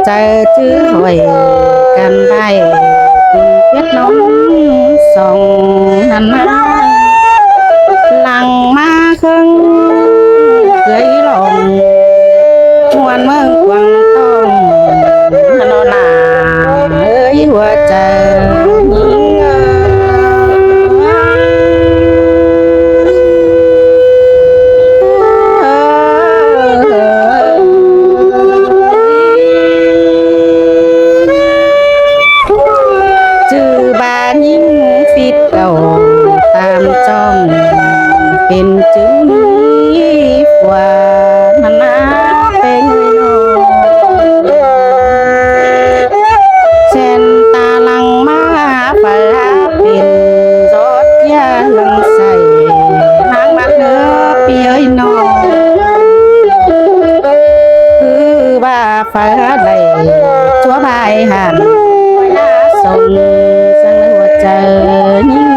chờ chứ hồi cần bay biết nóng sòng hàn má lăng ma khưng cưới lòng muôn mơ quăng tông nó là ơi hoa chờเป็นจึงกว่ามันนาเป็นเส้นตาลังมาปลาเป็นรถยาลังใส่นางมาเนื้อเปียนอคือว่าฟ้าไหลชัวบายหันเวลาส่งสังหัวใจยิ่ง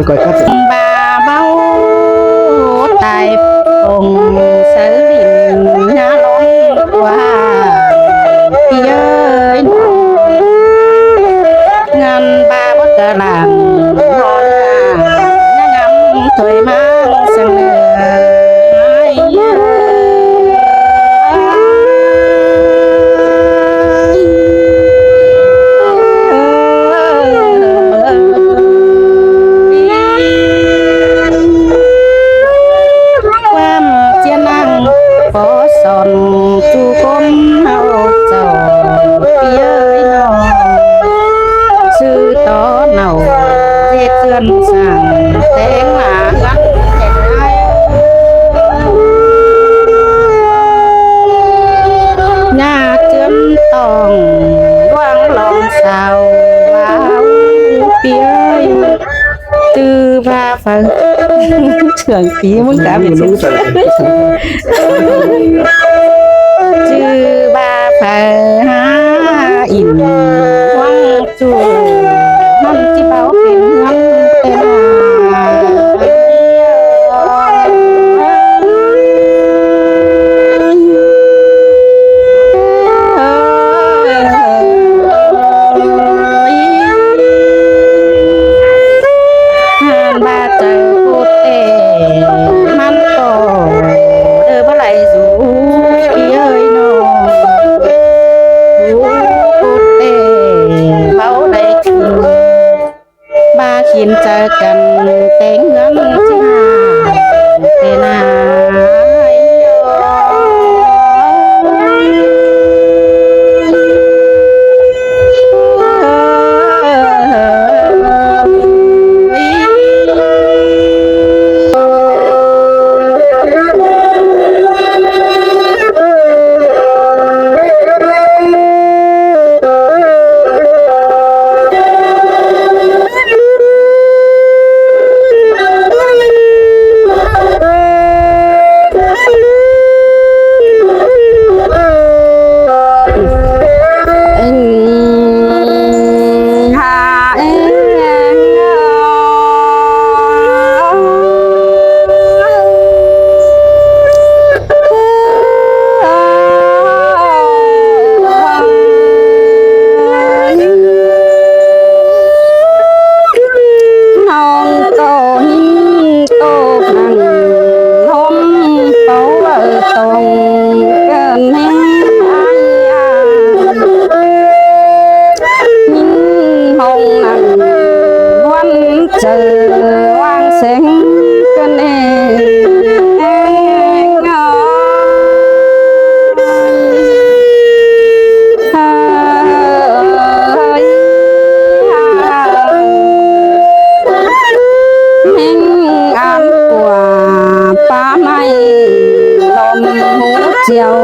coi cách bà bao tài cùng sở đình nhà lối qua ơi ngàn ba bất cả làm hòn nhà ngắm tuổi mang sang chu con hậu giàu phía nó sư tó nào dệt duyên sàng tiếng là gắn dệt ai nhà chấm tòng quang lòng sao vào phía từ ba phần trường phí muốn cả việc chư ba phở ha in quang chu năm chỉ bảo phiền ngắm tên ba trời cô tê man cổ đưa bác lại rủ ý ơi nó cô tê bảo đây ba khiến chờ cần tiếng ngắm chứ hà tê na chiều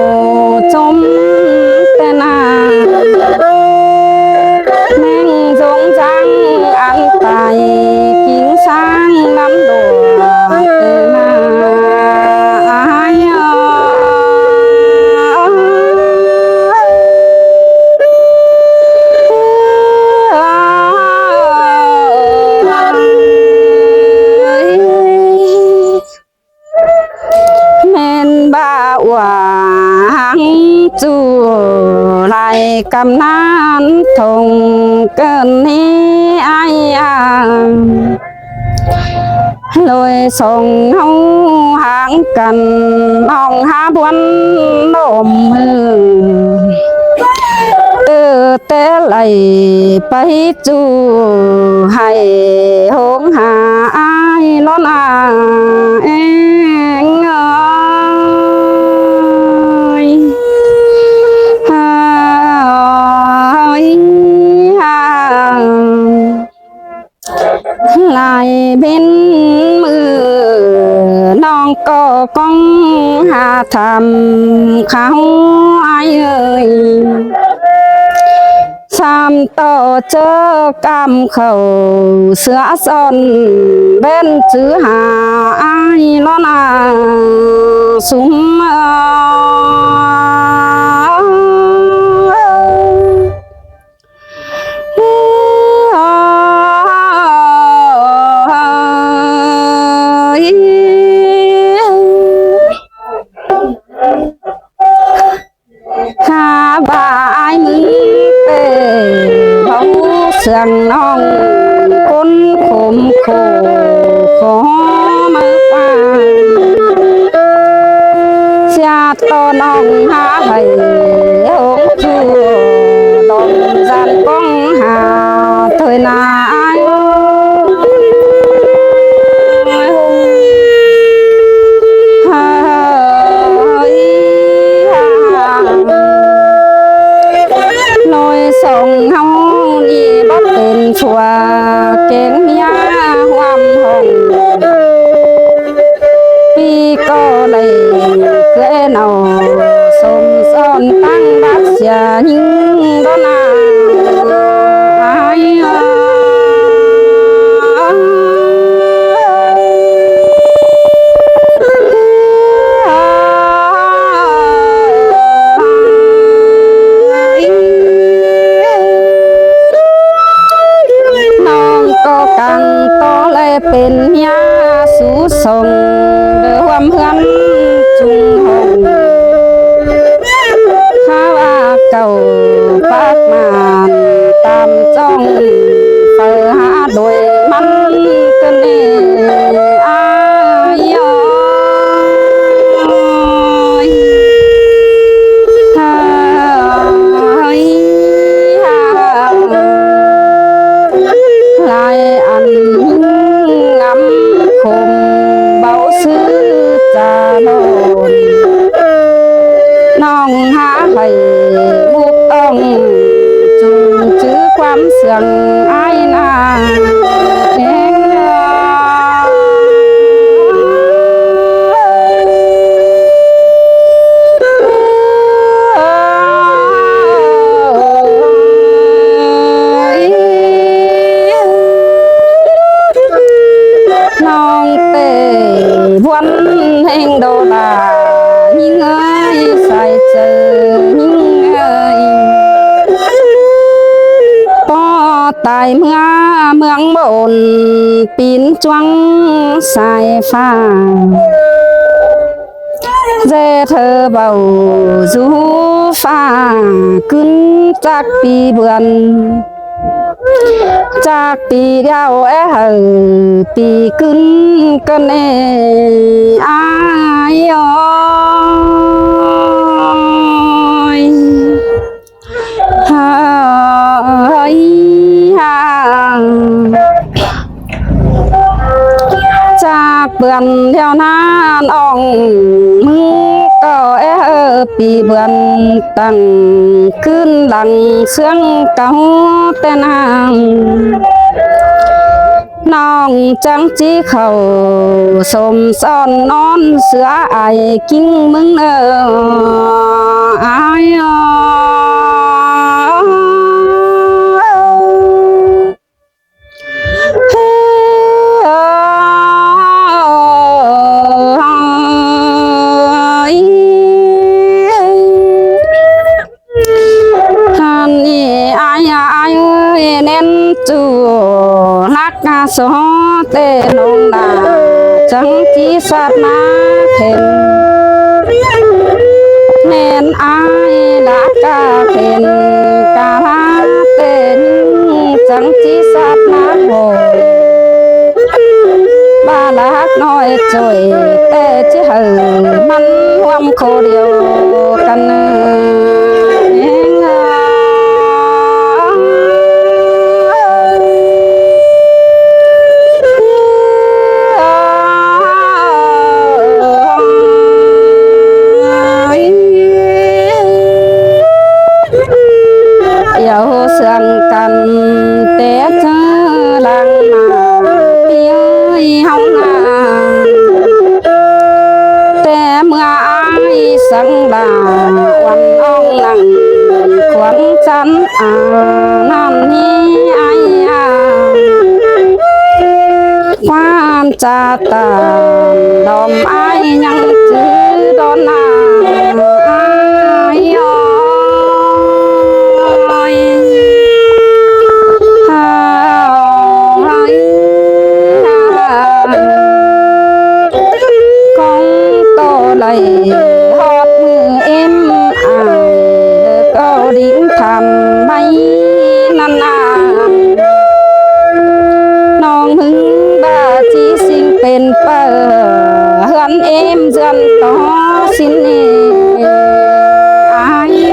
trong tên nên giống dáng ăn tài kính sang năm đồ tên ai กำนันทงเกินนี้อายลอยส่งเฮาห่างกันน้องหาบวนนมมือแต่ไหลไปจูให้หงหาอายล้อนอาเองลายเป็นมือน้องก็ก้องหาทำเขาอายเอ่ยสามต่อเจอกำเขาเสือซ่อนเบ้นจื้อหาอายล้อนาสุมบ่ายมือเป้เบาเสียงน้องคนขมโคขอมาฟังเสียต่อน้องหาให้หงชัวดองจันป้องหาเธอนาส่งเฮานี่บ่เป็นชัวเก่งเมียความห้องปีก็เลยเกลเนาสมซ้อนตั้งบัดเสียยิ่งบ่นาเป็นยาสูส่งเดือความเพื่อนจุงหงข้าว่าเก่าปากมานตามจ้องเปิดหาโดยมันก็เนอายลายอันคมเบาซื้อจาโนนน้องหาให้บุกต้องจุงจื้อความเสื่องอายนาเองวันแห่งโดดายิ่งเอ้ยใส่เจอยิ่งเอ้ยป่อตายเมืองบนปีนจวงสายฟ้าเจเธอเบาจูฟ้าขึ้นจากปีเบือนจากปีเดียวปีขึ้นกันเออายจากเบือนเท่านั้นอ่องมึงก็ปีเบือนตั้งขึ้นหลังเสียงเก่าแต่นางน้องจังจีเขาสมซ้อนนอนเสือไอกิ้งมึงอายเน้นจูลักโซเตนงนาจังจีสัตนาเข็น แม่นอายละกาเป็นกาลาเต้นจังจีสัตนาโหบ้าลักน้อยจ่อยแต่จะเหอมันรวมโคเดียวกันเองyêu sương cần té chớ lăng mà tiếng hông té mưa ai sang bà quan ông nặng quấn chắn nam hi ai quan cha tàn đom ai nhăng chứ đón ai lại hót mưa em câu đỉnh thầm bay nănน้องหึงบ้าจีสิงเป็นเปิดเฮือนเอ็มเจือนต่อสินอาย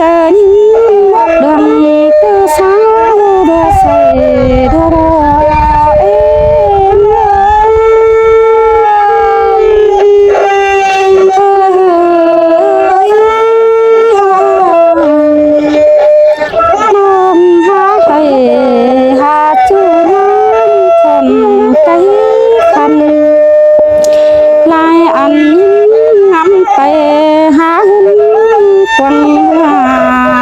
chờ những đường từ xa đua say đua em nông há hay há chú nông thầm cây khăn lại ăn ngắm tay há quăng hoa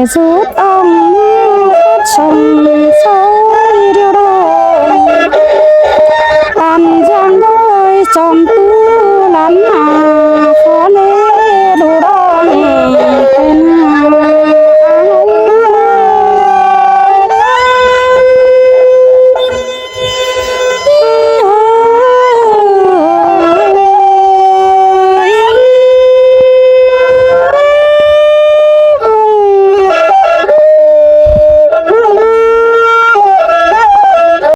rút ông chồng soi điều đời an giang đôi trong tu lắm mà khó lên